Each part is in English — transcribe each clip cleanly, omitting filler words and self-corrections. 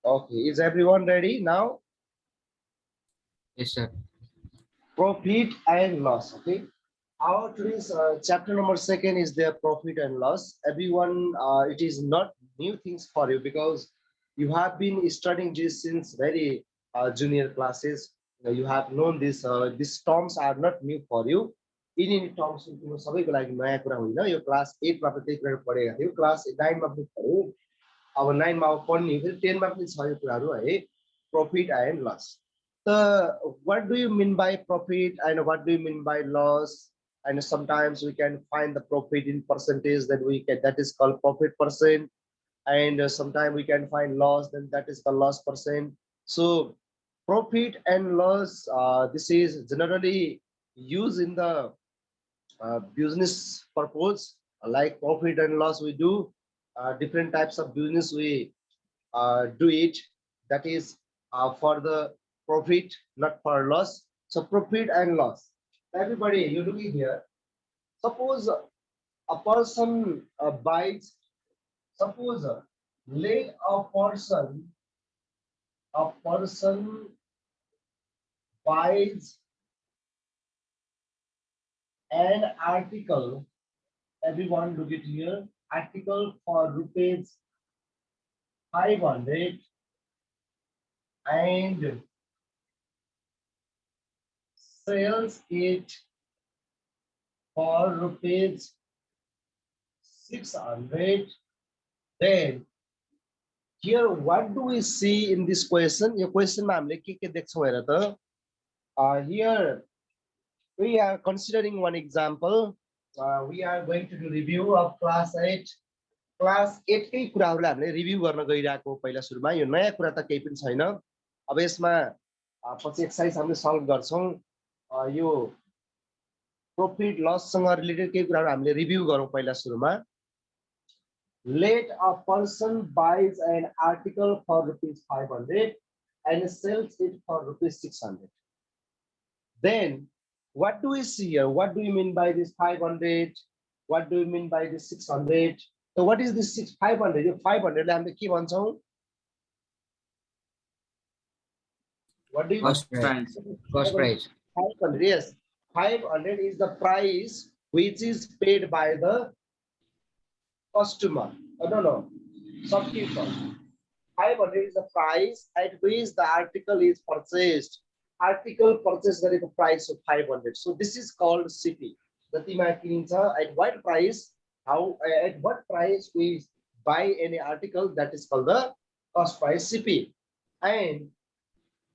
Okay, is everyone ready now? Yes, sir. Profit and loss. Okay. Our today's chapter number second is their profit and loss. Everyone, it is not new things for you because you have been studying this since very junior classes. You have known this. These terms are not new for you. यिनी terms तिम्रो सबैको लागि नयाँ कुरा होइन यो class 8 मा पनि त्यही कुरा पढेका थियौ क्लास 9 मा पनि पढ्यौ अब 9 मा अब पढ्ने फेरि 10 मा पनि छ यो कुराहरू है प्रॉफिट एन्ड लस what do you mean by profit and what do you mean by loss? And sometimes we can find the profit in percentage that we can that is called profit percent, and sometimes we can find loss, then that is called loss percent. So profit and loss, this is generally used in the business purpose, like profit and loss we do different types of business we do it, that is for the profit, not for loss. So profit and loss. Everybody, you look here. Suppose a person buys. Suppose let a person buys an article. Everyone look it here. Article for rupees 500 and sells it for rupees 600. Then here what do we see in this question? Your question ma'am here we are considering one example. We are going to do review of class 8. Class 8 कै कुराहरूलाई हामीले review गर्न गइरहेको पहिला सुरुमा यो नयाँ कुरा त केही पनि छैन अब यसमा पछि एक्सरसाइज हामीले सल्भ गर्छौं यो प्रॉफिट लस सँग रिलेटेड केही कुराहरू हामीले रिभ्यू गरौँ पहिला सुरुमा let a person buys an article for rupees 500 and sells it for rupees 600. Then what do we see here? What do you mean by this 500? What do you mean by this 600? So what is this 500? Yo 500 ले हामीले के भन्छौं? What do you Cost price. Cost price. 500, yes. 500 is the price which is paid by the customer. No. Shopkeeper. 500 is the price at which the article is purchased. Article purchased at the price of 500. So this is called CP. At what price? At what price we buy any article, that is called the cost price CP. And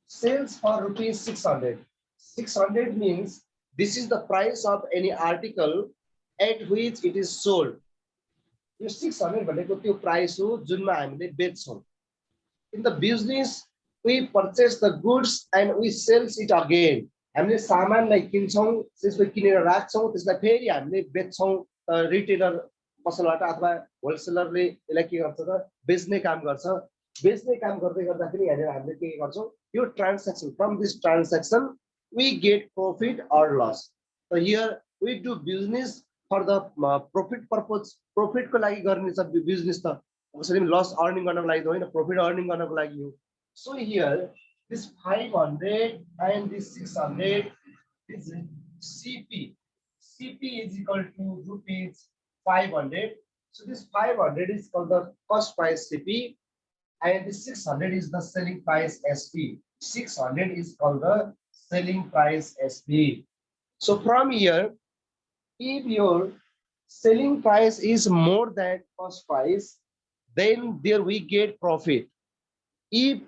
sales for rupees 600. 600 means this is the price of any article at which it is sold. यो 600 भनेको त्यो price हो जुनमा हामीले बेच्छौं. In the business we purchase the goods and we sells it again. हामीले सामानलाई किन्छौं, त्यसलाई किनेर राख्छौं, त्यसलाई फेरि हामीले बेच्छौं रिटेलर पसलबाट अथवा होलसेलरले यसलाई के गर्छ त बेच्ने काम गर्छ. बेच्ने काम गर्दै गर्दाखेरि यहाँनिर हामीले के गर्छौं यो transaction from this transaction we get profit or loss. So here we do business for the profit purpose. Profit को लागि गर्ने छ business त कसरी loss earning गर्नको लागि होइन profit earning गर्नको लागि हो. So here this 500 and this 600 is CP. CP is equal to rupees 500. So this 500 is called the cost price CP and this 600 is the selling price SP. 600 is called the selling price SP. So from here, if your selling price is more than cost price, then there we get profit. If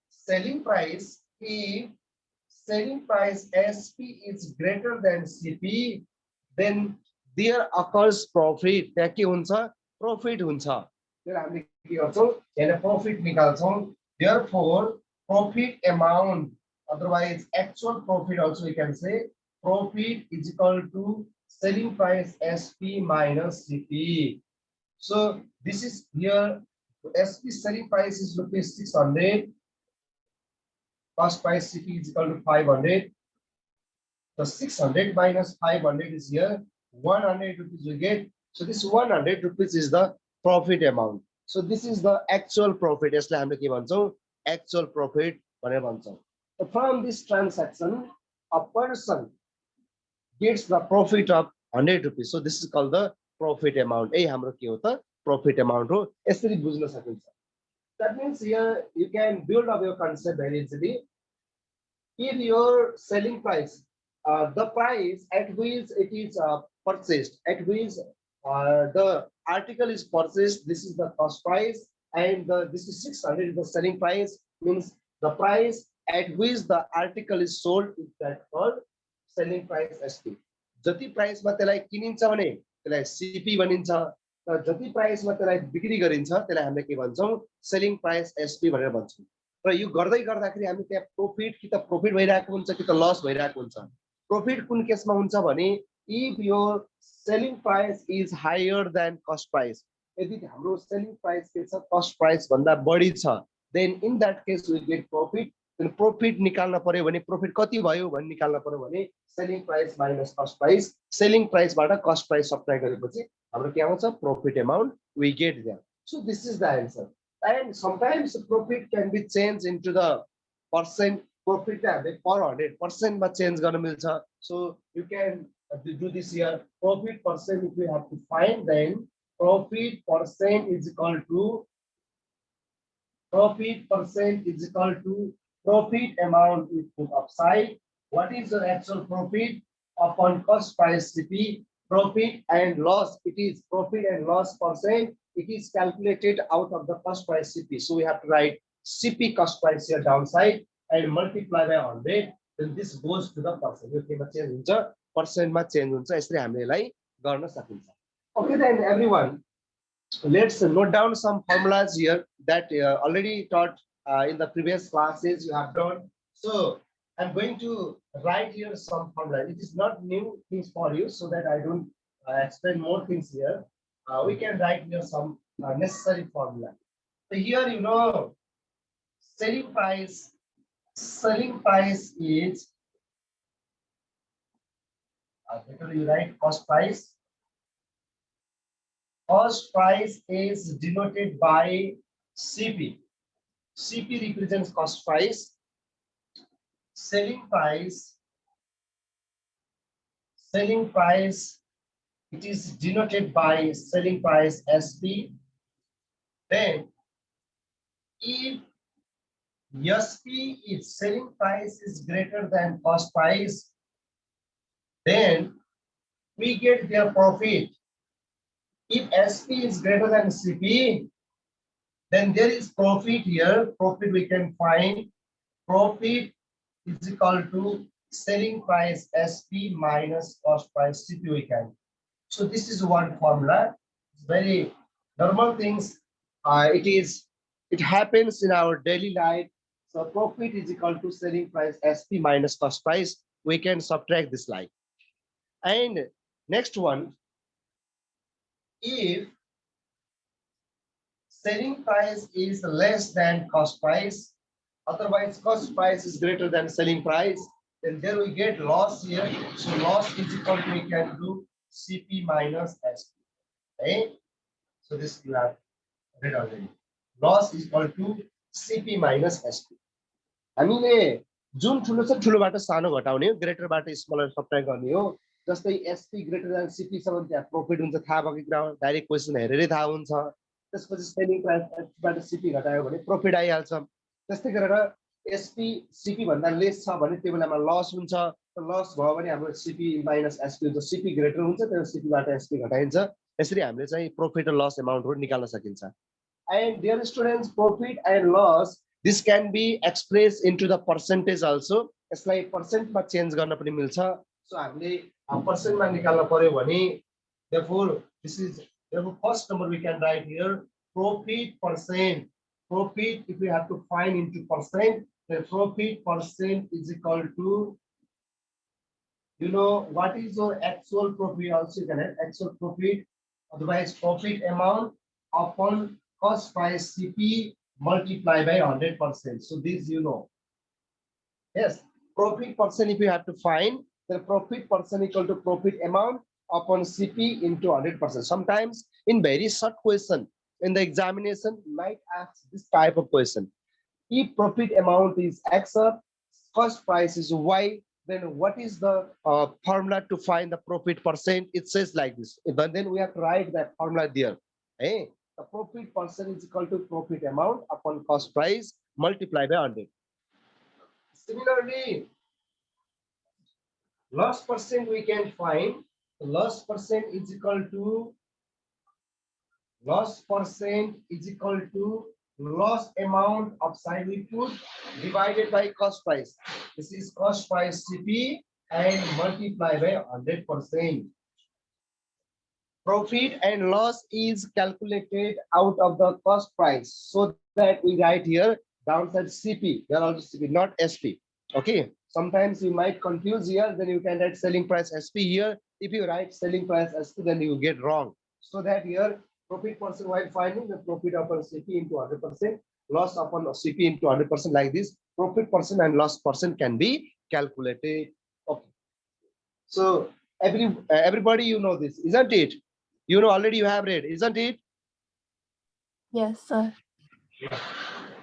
selling price SP is greater than CP, then there occurs profit. त्यहाँ के हुन्छ profit हुन्छ. त्यसलाई हामीले के गर्छौं यहाँ profit निकाल्छौं. Therefore profit amount, otherwise actual profit also we can say, profit is equal to selling price SP minus CP. So this is here SP selling price is rupees 600. Cost price CP is equal to 500. So 600 minus 500 is here. 100 rupees we get. So this 100 rupees is the profit amount. So this is the actual profit. यसलाई हामीले के भन्छौं actual profit भनेर भन्छौँ. So from this transaction, a person gets the profit of 100 rupees. So this is called the profit amount. ए हाम्रो के हो त profit amount हो. यसरी बुझ्न सकिन्छ. That means here you can build up your concept very easily. If your selling price, the price at which it is purchased, at which the article is purchased, this is the cost price, and this is 600 is the selling price, means the price at which the article is sold is that called selling price SP. जति प्राइसमा त्यसलाई किनिन्छ भने त्यसलाई CP भनिन्छ, र जति प्राइसमा त्यसलाई बिक्री गरिन्छ त्यसलाई हामीले के भन्छौँ सेलिङ प्राइस एसपी भनेर भन्छौँ. र यो गर्दै गर्दाखेरि हामी त्यहाँ प्रॉफिट कि त प्रॉफिट भइरहेको हुन्छ कि त लस भइरहेको हुन्छ. प्रॉफिट कुन केसमा हुन्छ भने if your selling price is higher than cost price, यदि हाम्रो सेलिङ प्राइस के छ कस्ट प्राइस भन्दा बढी छ, then in that case we get profit. then profit निकाल्न पर्यो भने प्रॉफिट कति भयो भन्ने निकाल्न पर्यो भने selling price minus cost price, selling प्राइसबाट कस्ट प्राइस सब्ट्र्याक्ट गरेपछि हाम्रो के आउँछ profit amount we get there. So this is the answer. And sometimes profit can be changed into the percent. Profit per 100% ma change garna milcha. So you can do this here. Profit percent if we have to find, then profit percent is equal to profit amount is put upside. What is the actual profit upon cost price CP? Profit and loss. It is profit and loss percent. It is calculated out of the cost price CP. So we have to write CP cost price here downside and multiply by 100. Then this goes to the percent. Okay, change percent ma change huncha. यसरी हामीले यसलाई गर्न सकिन्छ. Okay, then everyone, let's note down some formulas here that already taught in the previous classes you have done. So I'm going to write here some formula. It is not new things for you, so that I don't explain more things here. We can write here some necessary formula. So here you know selling price is better you write cost price. Cost price is denoted by CP. CP represents cost price. Selling price, it is denoted by selling price SP. Then if SP is selling price is greater than cost price, then we get their profit. If SP is greater than CP, then there is profit here. Profit we can find. Profit is equal to selling price SP minus cost price CP we can. So this is one formula. It's very normal things. It happens in our daily life. So profit is equal to selling price SP minus cost price. We can subtract this line. And next one, if selling price is less than cost price, otherwise cost price is greater than selling price, then there we get loss here. So loss is equal to, we can do CP minus SP. Okay? So this you have read already. Loss is equal to CP minus SP. हामीले जुन ठुलो छ ठुलोबाट सानो घटाउने हो, ग्रेटरबाट smaller subtract गर्ने हो. जस्तै SP greater than CP छ भने त्यहाँ प्रॉफिट हुन्छ, थाहा भएको कुरा हो, डाइरेक्ट क्वेशन हेरेरै थाहा हुन्छ. त्यसपछि सेलिङ प्राइसबाट CP घटायो भने प्रॉफिट आइहाल्छ. त्यस्तै गरेर SP CP भन्दा लेस छ भने त्यो बेलामा लस हुन्छ. लस भयो भने हाम्रो CP माइनस SP हुन्छ. CP ग्रेटर हुन्छ त्यसले CP बाट SP घटाइन्छ. यसरी हामीले चाहिँ प्रॉफिट र लस अमाउन्टहरु निकाल्न सकिन्छ. And dear students, profit and loss, this can be expressed into the percentage also. यसलाई percent मा चेन्ज गर्न पनि मिल्छ. So हामीले percent मा निकाल्न पर्यो भने, therefore first number we can write here profit percent. Profit, if we have to find into percent, then profit percent is equal to, you know, what is your actual profit also. You can have actual profit, otherwise profit amount upon cost price CP multiply by 100%. So this you know. Yes, profit percent if you have to find, the profit percent equal to profit amount upon CP into 100%. Sometimes in very short question in the examination might ask this type of question. If profit amount is X, cost price is Y, then what is the formula to find the profit percent? It says like this. But then we have to write that formula there. Hey, the profit percent is equal to profit amount upon cost price multiplied by 100. Similarly, loss percent we can find. Loss percent is equal to loss amount of side we put divided by cost price. This is cost price CP and multiply by 100%. Profit and loss is calculated out of the cost price, so that we write here downside CP. Here also CP, not SP. Okay. Sometimes you might confuse here. Then you can write selling price SP here. If you write selling price SP, then you get wrong. So that here profit percent while finding the profit upon CP into 100%, loss upon CP into 100% like this. Profit percent and loss percent can be calculated. Okay. So everybody, you know this, isn't it? You know already, you have read, isn't it? Yes, sir.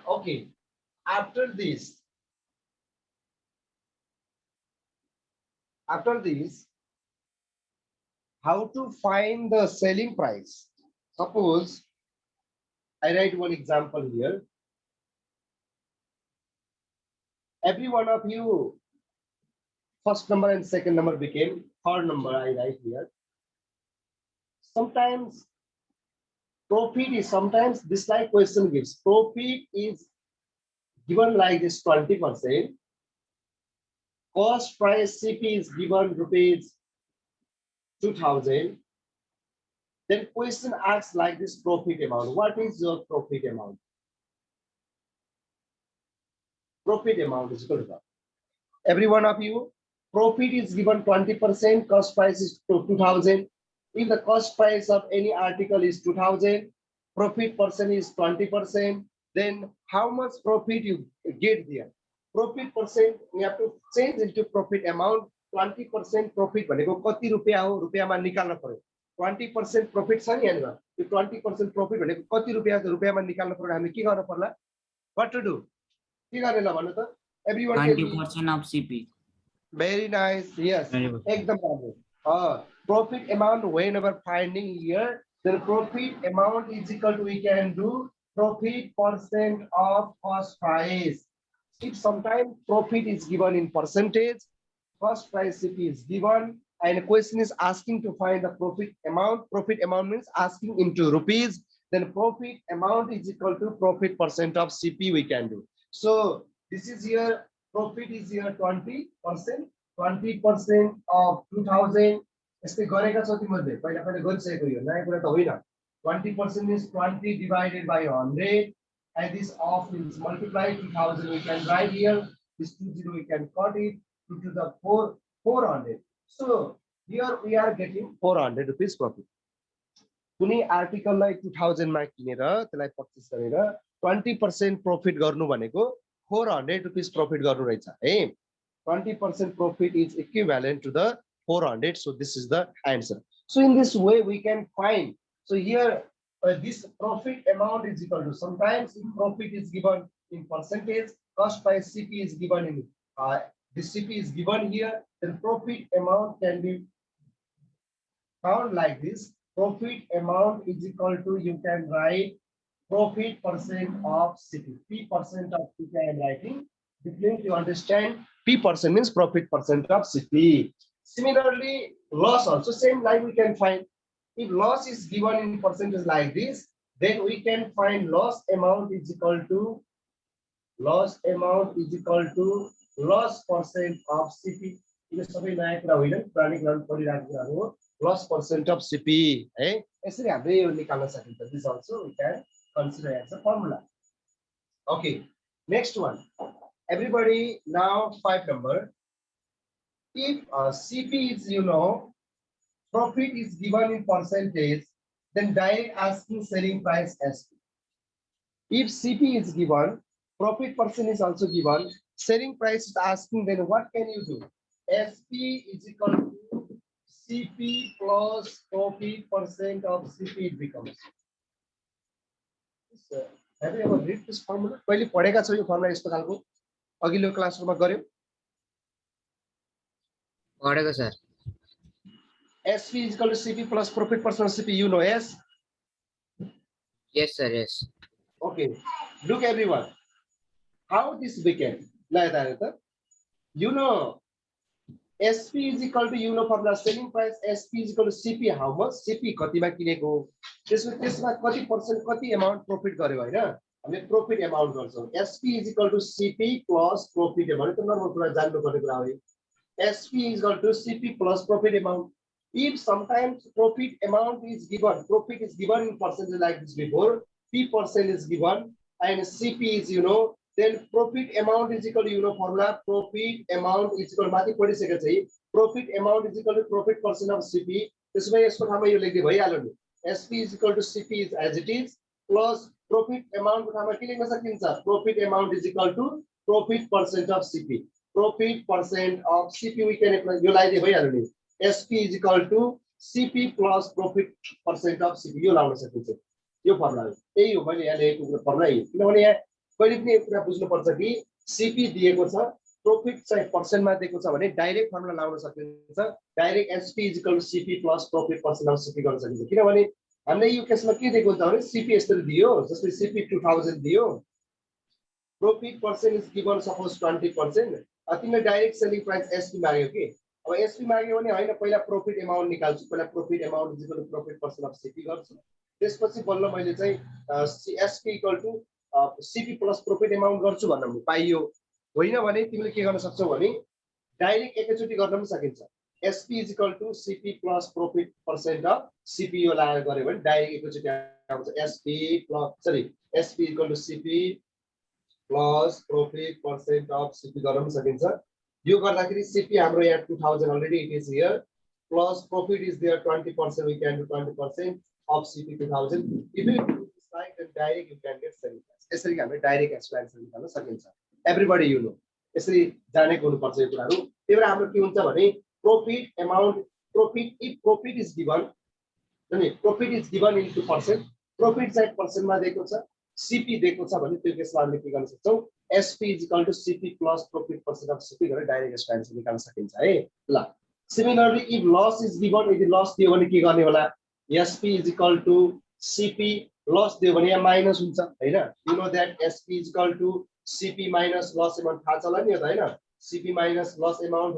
Okay. After this, how to find the selling price? Suppose I write one example here. Every one of you, first number and second number became third number. I write here. Sometimes profit is, sometimes this like question gives profit is given like this 20%. Cost price CP is given rupees 2000. Then question asks like this profit amount. What is your profit amount? Profit amount is equal to that. Every one of you, profit is given 20%, cost price is 2000. If the cost price of any article is 2000, profit percent is 20%, then how much profit you get there? Profit percent, we have to change into profit amount. 20% profit भनेको कति रुपैयाँ हो, रुपैयाँमा निकाल्न पर्यो. 20% profit छ नि यहाँनिर. त्यो 20% profit भनेको कति रुपैयाँ छ, रुपैयाँमा निकाल्न पर्यो. हामीले के गर्न पर्ला? What to do? के गर्ने ल भन्नु त? Everyone 20% of CP. Very nice. Yes. Ekdam राम्रो. Profit amount whenever finding here, then profit amount is equal to, we can do profit percent of cost price. If sometimes profit is given in percentage, cost price CP is given, and the question is asking to find the profit amount. Profit amount means asking into rupees. Then profit amount is equal to profit percent of CP we can do. So this is here, profit is here 20%. 20% of 2000. यस्तै गरेका छौ तिमीहरूले, पहिला पहिला गरिसकेको यो, नयाँ कुरा त होइन. 20% is 20 divided by 100, and this off is multiplied. 2000 we can write here. This 20 we can cut it. 2 to the 400. So here we are getting 400 rupees profit. कुनै आर्टिकललाई 2000 मा किनेर त्यसलाई पर्चेस गरेर 20% प्रॉफिट गर्नु भनेको 400 रुपीस प्रॉफिट गर्नु रहेछ है. 20% profit is equivalent to the 400. So this is the answer. So in this way we can find. So here this profit amount is equal to, sometimes if profit is given in percentage, cost price CP is given in the CP is given here, then profit amount can be found like this. Profit amount is equal to, you can write profit percent of CP. P percent of CP I am writing. Because you understand, P percent means profit percent of CP. Similarly, loss also same like we can find. If loss is given in percentage like this, then we can find loss amount is equal to loss percent of CP. Loss percent of CP. This also we can consider as a formula. Okay, next one. Everybody now 5 number. If CP is, profit is given in percentage, then direct asking selling price SP. If CP is given, profit percent is also given, selling price is asking, then what can you do? SP is equal to CP plus profit percent of CP it becomes. Have you ever read this formula? कहिले पढेका छौ यो formula यस्तो खालको अघिल्लो क्लासहरुमा गर्यौ? पढेको sir. SP is equal to CP plus profit percent of CP. You know, yes? Yes sir, yes. Okay. Look everyone. How this became? You know, SP is equal to you know formula selling price. SP is equal to CP. How much? CP कतिमा किनेको? त्यसमा कति percent कति amount profit गर्यो हैन? हामीले profit amount गर्छौं। SP is equal to CP plus profit amount. त्यो normal कुरा जान्नु पर्ने कुरा हो। SP is equal to CP plus profit amount. If sometimes profit amount is given, profit is given in percentage like this before, P% is given and CP is you know, then profit amount is equal to you know formula profit amount is equal to माथि पढिसकेको छ है profit amount is equal to profit percent of CP. त्यसमै यसको ठाउँमा यो लेख्दै भइहाल्यो नि SP is equal to CP is as it is plus profit amount को ठाउँमा के लेख्न सकिन्छ profit amount is equal to profit percent of CP. Profit percent of CP we can apply यो लाइदिए भइहाल्यो नि SP is equal to CP plus profit percent of CP यो लाउन सकिन्छ यो formula हो यही हो मैले यहाँ लेखेको फर्मुला यही किनभने यहाँ कहिले पनि एक कुरा बुझ्नु पर्छ कि CP दिएको छ प्रॉफिट चाहिँ पर्सेन्ट मा दिएको छ भने डाइरेक्ट फर्मुला लाउन सकिन्छ direct SP is equal to CP plus profit percent of CP गर्न सकिन्छ किनभने हामीले यो केसमा के दिएको हुन्छ भने CP यसरी दियो जस्तै CP 2000 दियो profit percent is given suppose 20% तिमीले डाइरेक्ट सेलिङ प्राइस SP माग्यो कि अब SP माग्यो भने हैन पहिला प्रॉफिट अमाउन्ट निकाल्छु पहिला profit amount is equal to profit percent of CP गर्छु त्यसपछि बल्ल मैले चाहिँ SP equal to CP plus profit amount गर्छु भन्न पाइयो होइन भने तिमीले के गर्न सक्छौ भने डाइरेक्ट एकैचोटी गर्न पनि सकिन्छ SP is equal to CP plus profit percent of CP यो लगाएर गर्यो भने डाइरेक्ट एकैचोटी आउँछ SP plus sorry SP equal to CP plus profit percent of CP गर्न पनि सकिन्छ यो गर्दाखेरि CP हाम्रो यहाँ 2000 already it is here plus profit is there 20% we can do 20% of CP 2000 if you do this like then direct you can get selling price यसरी हामीले direct expansion निकाल्न सकिन्छ एभ्रीबडी यु नो यसरी जानेको हुनुपर्छ यो कुराहरु त्यही भएर हाम्रो के हुन्छ भने profit amount profit if profit is given अनि profit is given into percent profit चाहिँ पर्सेन्ट मा दिएको छ CP दिएको छ भने त्यो केसमा हामीले के गर्न सक्छौ SP is equal to CP plus profit percent of CP गरेर डाइरेक्ट एक्सपेन्सन निकाल्न सकिन्छ है ल सिमिलरली इफ लस इज गिवन यदि लस दियो भने के गर्ने होला SP is equal to CP लस दियो भने यहाँ माइनस हुन्छ हैन you know that SP is equal to CP minus loss amount थाहा छ होला नि यो त हैन CP minus लस अमाउन्ट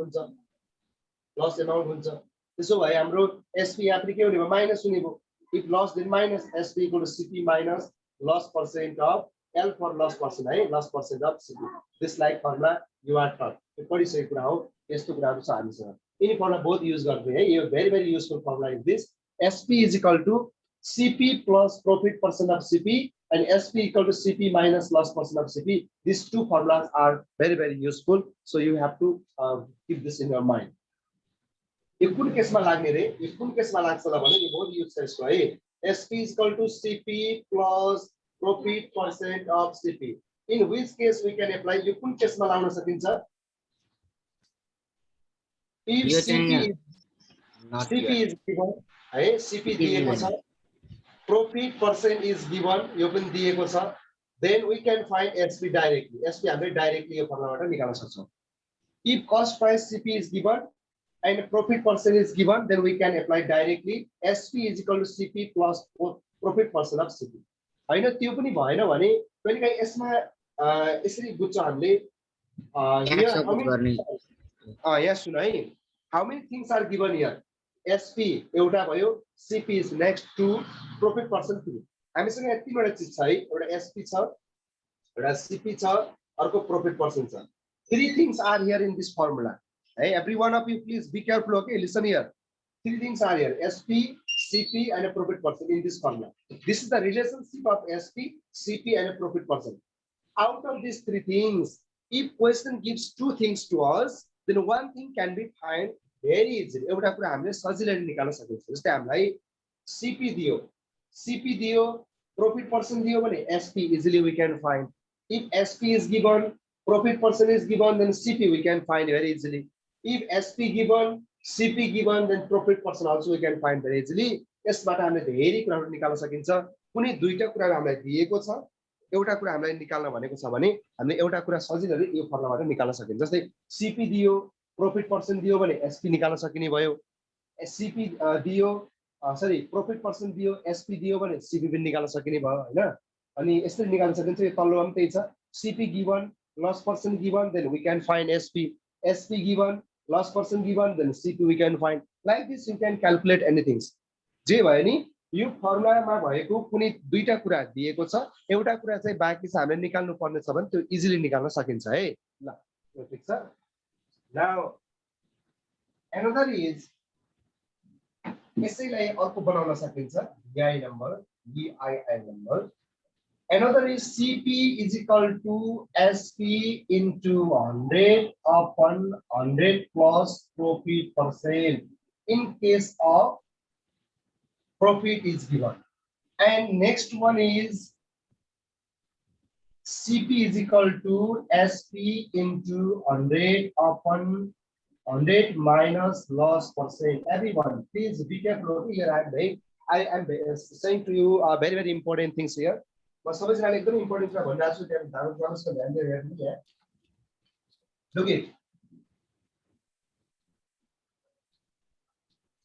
हुन्छ त्यसो भए हाम्रो SP यहाँ पनि के हुने भयो माइनस हुने भयो if loss then minus SP equal to CP minus loss percent of L for loss percent है loss percent of CP this like formula you are taught यो पढिसकेको कुरा हो यस्तो कुराहरु छ हामीसँग यिनी फर्मुला बहुत युज गर्दै है यो very useful formula is this SP is equal to CP plus profit percent of CP and SP equal to CP minus loss percent of CP these two formulas are very useful so you have to keep this in your mind यो कुन केसमा लाग्ने रे यो कुन केसमा लाग्छ ल भने यो बहुत युज छ है SP is equal to CP plus profit percent of CP. In which case we can apply यो कुन केसमा लाउन सकिन्छ if CP is given है CP दिएको छ profit percent is given यो पनि दिएको छ then we can find SP directly SP हामीले डाइरेक्टली यो फर्मुलाबाट निकाल्न सक्छौं if cost price CP is given and profit percent is given then we can apply directly SP is equal to CP plus profit percent of CP हैन त्यो पनि भएन भने कहिलेकाहीँ यसमा यसरी बुझ्छ हामीले यहाँ सुन है how many things are given here SP एउटा भयो CP is next to profit percent हामीसँग यहाँ तीनवटा चीज छ है एउटा SP छ एउटा CP छ अर्को profit percent छ three things are here in this formula hey every one of you please be careful okay listen here three things are here SP CP and a profit percent in this formula this is the relationship of SP CP and a profit percent out of these three things if question gives two things to us then one thing can be found very easily एउटा कुरा हामीले सजिलै निकाल्न सकिन्छ जस्तै हामीलाई CP दियो profit percent दियो भने SP easily we can find if SP is given profit percent is given then CP we can find very easily if SP given CP given then profit percent also we can find very easily यसबाट हामीले धेरै कुराहरु निकाल्न सकिन्छ कुनै दुईटा कुरा हामीलाई दिएको छ एउटा कुरा हामीलाई निकाल्न भनेको छ भने हामीले एउटा कुरा सजिलै यो फर्मुलाबाट निकाल्न सकिन्छ। जस्तै सीपी दियो, प्रॉफिट पर्सेन्ट दियो भने एसपी निकाल्न सकिने भयो। सीपी दियो सरी प्रॉफिट पर्सेन्ट दियो, एसपी दियो भने सीपी पनि निकाल्न सकिने भयो हैन। अनि यसरी निकाल्न सकिन्छ। यो तल्लोमा पनि त्यही छ। CP given, loss percent given, then we can find SP, SP given, loss percent given, then CP we can find. Like this you can calculate anything. जे भयो नि यो फर्मुलामा भएको कुनै दुईटा कुरा दिएको छ, एउटा कुरा चाहिँ बाँकी छ हामीले निकाल्नु पर्ने छ भने त्यो इजिली निकाल्न सकिन्छ है। ल यो ठीक छ। नाउ एनदर इज यसैलाई अर्को बनाउन सकिन्छ BI number, BII number. Another is CP is equal to SP into 100 upon 100 plus profit percent in case of profit is given. And next one is CP is equal to SP into 100 upon 100 minus loss percent. Everyone, please be careful here. I am saying to you very, very important things here. म सबैजनाले एकदम important कुरा भनिरहेको छु, त्यहाँ ध्यान गर्नुहोस् न, ध्यान दिएर हेर्नु यहाँ। लुक इट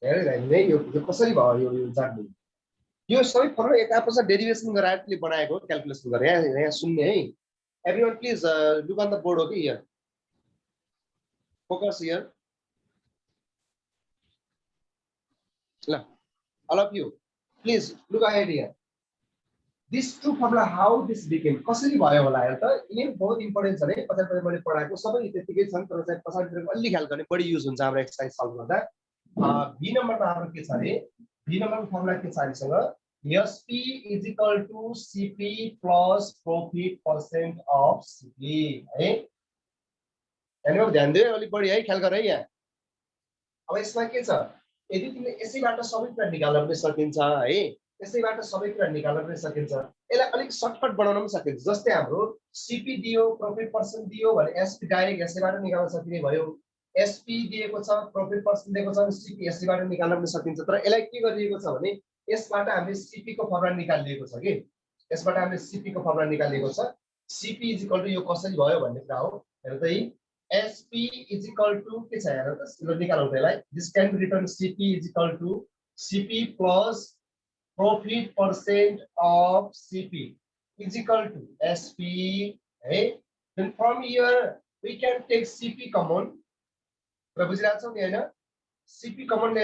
हेरे नै यो कसरी भयो यो जान्नु। यो सबै फर्मुला एक आपसमा डेरिभेसन गरेर बनाएको क्याल्कुलेसन गरे। यहाँ सुन्ने है। Everyone please look on the board. हो कि हियर फोकस हियर। ल all of you please look ahead here. This two formula how this became कसरी भयो होला हेर त। यो बहुत इम्पोर्टेन्ट छ है। पछाडि मैले पढाएको सबै त्यतिकै छन्, तर चाहिँ पछाडिको अलि ख्याल गर्ने बढी युज हुन्छ हाम्रो एक्सरसाइज सल्भ गर्दा। बी नम्बरमा हाम्रो के छ अरे, बी नम्बरको फर्मुला के छ हामीसँग, SP is equal to CP plus profit percent of CP है। हेर्नु ध्यान दियो अलि बढी है, ख्याल गर है यहाँ। अब यसमा के छ, यदि तिमीले यसैबाट सबै कुरा निकाल्न पनि सकिन्छ है, यसैबाट सबै कुरा निकाल्न पनि सकिन्छ। यसलाई अलिक सर्टकट बनाउन पनि सकिन्छ। जस्तै हाम्रो सीपी दियो, प्रॉफिट पर्सेन्ट दियो भने एसपी डाइरेक्ट यसैबाट निकाल्न सकिने भयो। एसपी दिएको छ, प्रॉफिट पर्सेन्ट दिएको छ भने सीपी यसैबाट निकाल्न पनि सकिन्छ। तर यसलाई के गरिएको छ भने यसबाट हामीले सीपी को फर्मुला निकालिएको छ कि, यसबाट हामीले सीपी को फर्मुला निकालिएको छ। सीपी इज इक्वल टु यो कसरी भयो भन्ने कुरा हो। हेर त एसपी इज इक्वल टु के छ हेर त, निकालौँ त्यसलाई। This can be written CP is equal to CP plus profit percent of CP is equal to SP. Hey, then from here we can take CP common. CP common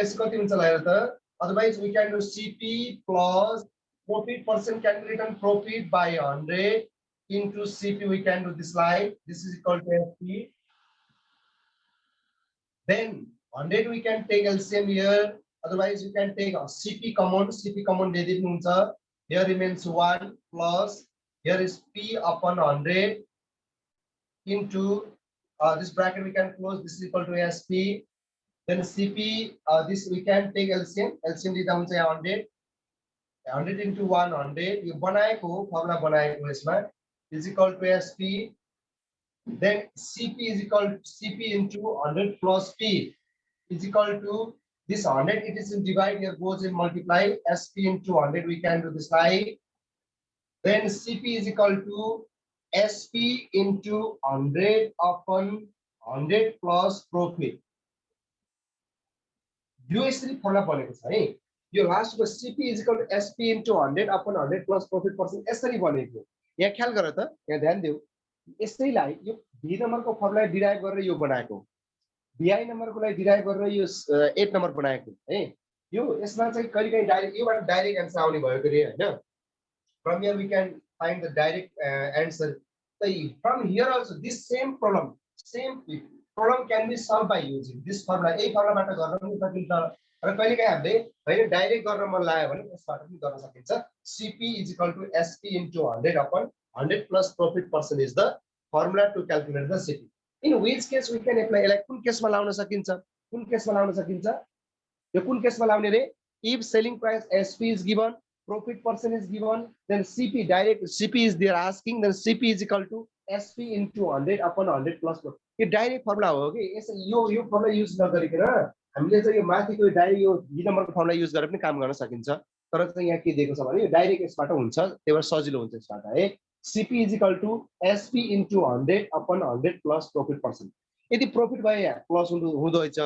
otherwise we can do CP plus profit percent can be written profit by 100 into CP. We can do this line. This is equal to SP. Then 100 we can take LCM here. Otherwise, you can take CP common. CP common here remains 1 plus here is P upon 100 into this bracket we can close. This is equal to SP. Then CP this we can take LCM. LCM is 100. 100 into 100. You formula is equal to SP. Then CP is equal to CP into 100 plus P is equal to this 100. It is in divide, here goes in multiply. SP into 100 we can do this like. Then CP is equal to SP into 100 upon 100 plus profit. यो यसरी formula बनेको छ है। यो लास्टको CP is equal to SP into 100 upon 100 plus profit percent यसरी बनेको। यहाँ ख्याल गर त, यहाँ ध्यान देऊ। यसैलाई यो बी नम्बरको फर्मुला डिराइभ गरेर यो बनाएको, बीआई नम्बरको लागि डिराइभ गरेर यो 8 नम्बर बनाएको है। यो यसमा चाहिँ कहिलेकाहीँ डाइरेक्ट योबाट डाइरेक्ट एन्सर आउने भयो के हैन। From here we can find the direct answer. From here also this same problem can be solved by using this formula. यही फर्मुलाबाट गर्न पनि सकिन्छ। र कहिलेकाहीँ हामीले हैन डाइरेक्ट गर्न मन लाग्यो भने यसबाट पनि गर्न सकिन्छ। CP is equal to SP into 100 upon 100 plus profit percent is the formula to calculate the CP. In which case we can apply like कुन केसमा लाउन सकिन्छ, कुन केसमा लाउन सकिन्छ, यो कुन केसमा लाउने रे। If selling price SP is given, profit percent is given, then CP direct CP is they are asking, then CP is equal to SP into 100 upon 100 plus. Yo direct formula हो कि यो फर्मुला युज नगरिकन हामीले चाहिँ यो माथिको direct यो B नम्बरको formula use गरेर पनि काम गर्न सकिन्छ। तर चाहिँ यहाँ के दिएको छ भने यो डाइरेक्ट यसबाट हुन्छ, त्यही भएर सजिलो हुन्छ यसबाट है। CP is equal to SP into 100 upon 100 plus profit percent. यदि प्रॉफिट भयो यहाँ प्लस हुँदो रहेछ,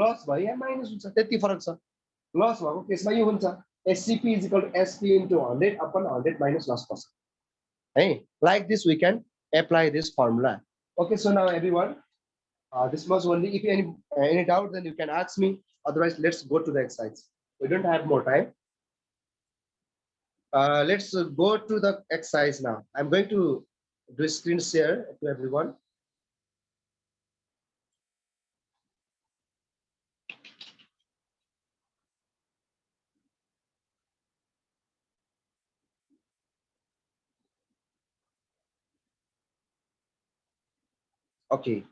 लस भयो यहाँ माइनस हुन्छ, त्यति फरक छ। लस भएको केसमा यो हुन्छ SCP is equal to SP into 100 upon 100 minus loss percent. Hey, like this we can apply this formula. Okay, so now everyone, this much only. If you any doubt, then you can ask me. Otherwise, let's go to the exercise. We don't have more time. Let's go to the exercise now. I'm going to do a screen share to everyone. Okay.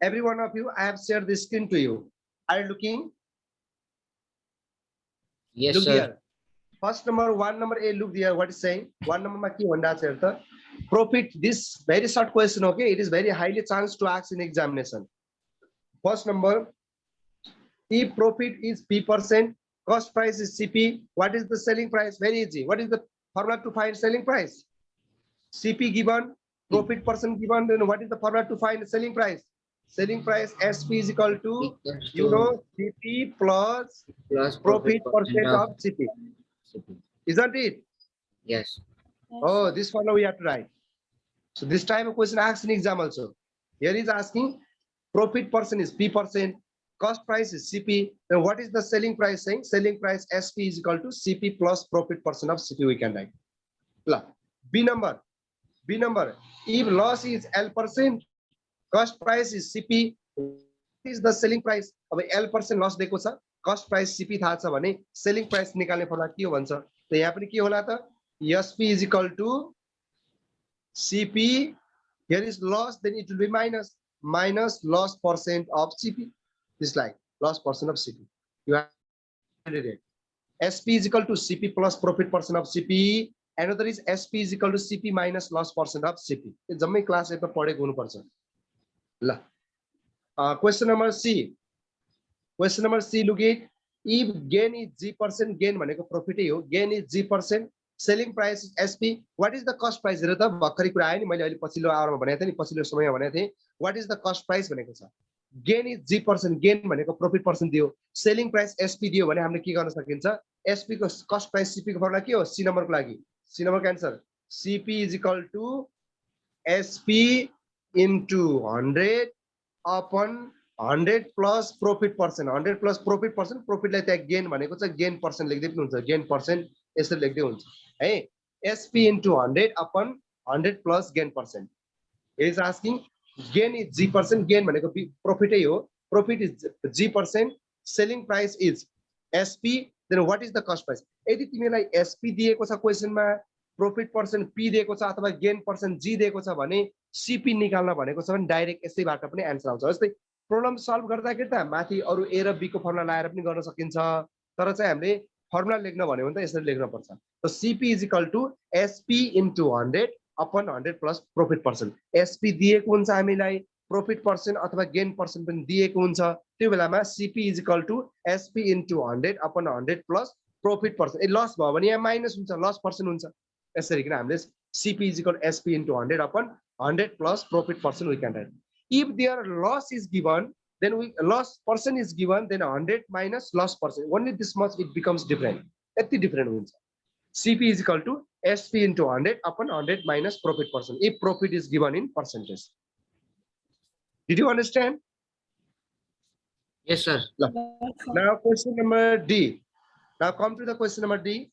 Every one of you, I have shared the screen to you. Are you looking? Yes, Look sir. here. First number, 1 number A, look there, what is saying? 1 number ma ke bhanda cha herta? Profit, this very short question, okay? It is very highly chance to ask in examination. First number, if profit is P%, cost price is CP, what is the selling price? Very easy. What is the formula to find selling price? CP given, profit percent given, then what is the formula to find selling price? Selling price SP is equal to, Equals you to know, CP plus plus profit percent of of CP. CP. Isn't it? Yes. Oh, this formula we have to write. So this type of question asked in exam also. Here is asking profit percent is P%, cost price is CP. Then what is the selling price saying? Selling price SP is equal to CP plus profit percent of CP we can write. B number. If loss is L%, cost price is CP. What is the selling price? अब L% loss दिएको छ, cost price CP थाहा छ भने selling price निकाल्ने formula के हो भन्छ? त यहाँ पनि के होला त? SP is equal to CP. Here is loss, then it will be minus loss percent of CP. This is like loss percent of CP. You have it. SP is equal to CP plus profit percent of CP. Another is SP is equal to CP minus loss percent of CP. It's जम्मै class 8 मा पढेको हुनुपर्छ. ल. Question number C. Question number C, look at, if gain is G%, gain भनेको profit हो, gain is G%, selling price is SP, what is the cost price? हेर त भर्खरै कुरा आयो नि, मैले अहिले पछिल्लो आवरमा भनेको थिएँ नि, पछिल्लो समयमा भनेको थिएँ, what is the cost price भनेको छ. Gain is G%, gain भनेको profit percent दियो, selling price SP दियो भने हामीले के गर्न सकिन्छ? SP को cost price CP को फर्मुला के हो? C नम्बरको लागि, C नम्बरको answer, CP is equal to SP into 100 upon 100 plus profit percent. 100 plus profit percent, profit लाई त्यहाँ gain भनेको छ, gain percent लेख्दै पनि हुन्छ, gain percent यसरी लेख्दै हुन्छ है. SP into 100 upon 100 plus gain percent. It is asking gain is G%, gain भनेको profit हो, profit is G%, selling price is SP, then what is the cost price? यदि तिमीलाई SP दिएको छ क्वेशन मा, profit percent P दिएको छ अथवा gain percent G दिएको छ भने CP निकाल्न भनेको छ भने डाइरेक्ट यसैबाट पनि आन्सर आउँछ. जस्तै प्रब्लम सल्भ गर्दाखेरि त माथि अरु A र B को फर्मुला लाएर पनि गर्न सकिन्छ, तर चाहिँ हामीले फर्मुला लेख्न भन्यो भने त यसरी लेख्न पर्छ. So CP is equal to SP into 100 upon 100 plus profit percent. SP दिएको हुन्छ हामीलाई, profit percent अथवा gain percent पनि दिएको हुन्छ, त्यो बेलामा CP is equal to SP into 100 upon 100 plus profit percent. ए लस भयो भने यहाँ माइनस हुन्छ, लस पर्सेन्ट हुन्छ. यसरी किन हामीले CP is equal to SP into 100 upon 100 plus profit percent we can write. If their loss is given, then loss percent is given, then 100 minus loss percent. Only this much it becomes different. Yati different हुन्छ. CP is equal to SP into 100 upon 100 minus profit percent. If profit is given in percentage. Did you understand? Yes, sir. Now question number D. Now come to the question number D.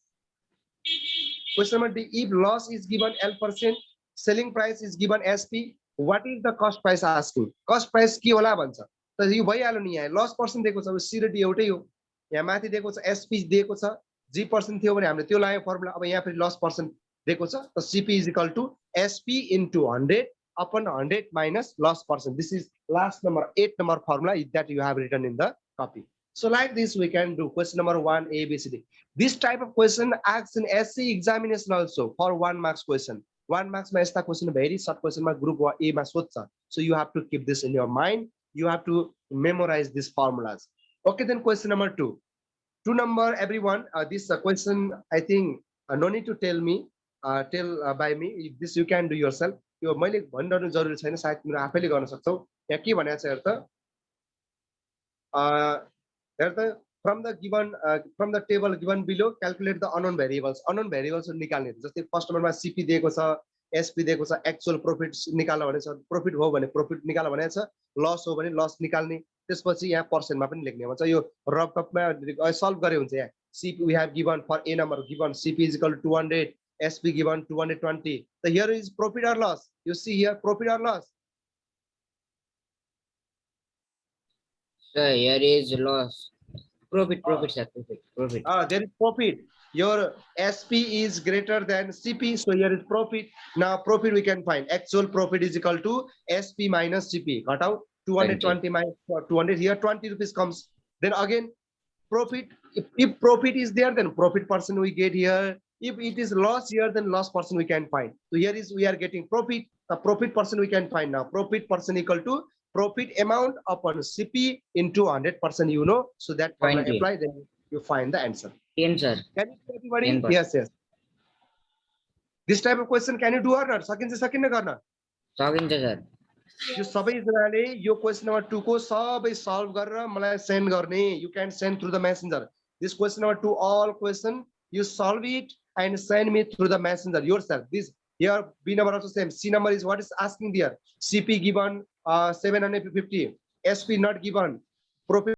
Question number D. If loss is given L%, selling price is given SP, what is the cost price asking? Cost price के होला भन्छ. त यो भइहाल्यो नि, यहाँ loss percent दिएको छ, C र D एउटै हो. यहाँ माथि दिएको छ SP दिएको छ, G% थियो भने हामीले त्यो लायो फर्मुला. अब यहाँ फेरि loss percent दिएको छ, त CP is equal to SP into 100 upon 100 minus loss percent. This is last number 8 number formula that you have written in the copy. So like this we can do question number 1 A B C D. This type of question asks in SC examination also for 1 marks question. 1 marks ma yasta question very short question ma group A ma socha. So you have to keep this in your mind. You have to memorize these formulas. Okay, then question number 2. 2 number everyone. This question I think no need to tell me. tell by me. If this you can do yourself. यो मैले भनिरहनु जरुरी छैन, सायद तिम्रो आफैले गर्न सक्छौ। यहाँ के भनेको छ हेर त, हेर त, from the table given below, calculate the unknown variables. Unknown variables निकाल्ने, जस्तै फर्स्ट नम्बरमा CP दिएको छ, SP दिएको छ, एक्चुअल प्रॉफिट निकाल्न भनेको छ, प्रॉफिट हो भने प्रॉफिट निकाल्न भनेको छ, लस हो भने लस निकाल्ने, त्यसपछि यहाँ पर्सेन्टमा पनि लेख्ने भन्छ। यो रफ कपमा सल्भ गरे हुन्छ। यहाँ CP we have given for a number given CP is equal to 200, SP given 220. So here is profit or loss. You see here profit or loss. Sir, here is loss. Profit, sir. Profit. There is profit. Your SP is greater than CP, so here is profit. Now profit we can find. Actual profit is equal to SP minus CP. Got out 220 minus 200. Here 20 rupees comes. Then again profit. If profit is there, then profit percent we get here. If it is loss here, then loss percent we can find. So here is we are getting profit. The profit percent we can find now. Profit percent equal to profit amount upon CP into 100%, you know. So that formula 20. apply, then you find the answer. 10, sir. Can you do everybody? 10%. Yes. This type of question can you do or not? Second garna. Second, sir. यो सबैजनाले यो question number 2 को सबै solve गरेर मलाई send गर्ने. You can send through the messenger. This question number 2, all question you solve it and send me through the messenger yourself. This here B number also same. C number is what is asking there. CP given 750, SP not given, profit